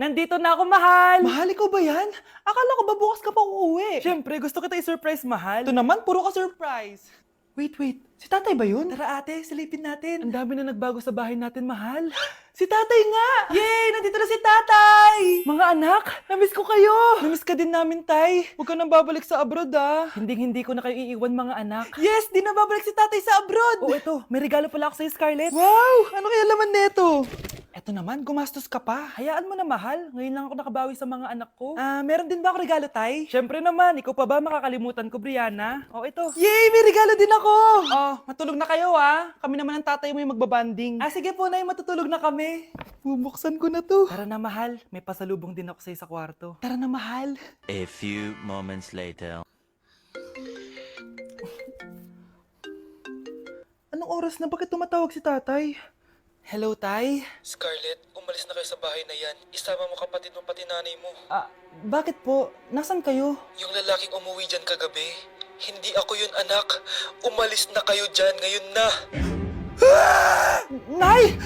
Nandito na ako, mahal! Mahal, ikaw ba yan? Akala ko ba bukas ka pa uuwi? Siyempre, gusto kita i-surprise, mahal. Ito naman, puro ka surprise. Wait. Si tatay ba yun? Tara ate, silipin natin. Ang dami na nagbago sa bahay natin, mahal. Si tatay nga! Yay! Nandito na si tatay! Mga anak, namiss ko kayo. Namiss ka din namin, tay. Huwag ka nang babalik sa abroad, ah. Hindi ko na kayo iiwan, mga anak. Yes, di na babalik si tatay sa abroad. Oh, ito, may regalo pala ako sa'yo, Scarlett. Wow! Ano kaya laman neto? Eto naman, gumastos ka pa. Hayaan mo na, mahal. Ngayon lang ako nakabawi sa mga anak ko. Meron din ba ako regalo, tay? Siyempre naman, ikaw pa ba makakalimutan ko, Brianna? Oh, ito. Yay! May regalo din ako! Oh, matulog na kayo, ah. Kami naman ang tatay mo yung magbabanding. Sige po, Nay, matutulog na kami. Bubuksan ko na to. Tara na, mahal. May pasalubong din ako sa'yo sa kwarto. Tara na, mahal. A few moments later. Anong oras na? Bakit tumatawag si tatay? Hello, tay? Scarlett, umalis na kayo sa bahay na yan. Isama mo kapatid mo pati nanay mo. Bakit po? Nasaan kayo? Yung lalaking umuwi dyan kagabi, hindi ako yun anak. Umalis na kayo dyan ngayon na. Nay!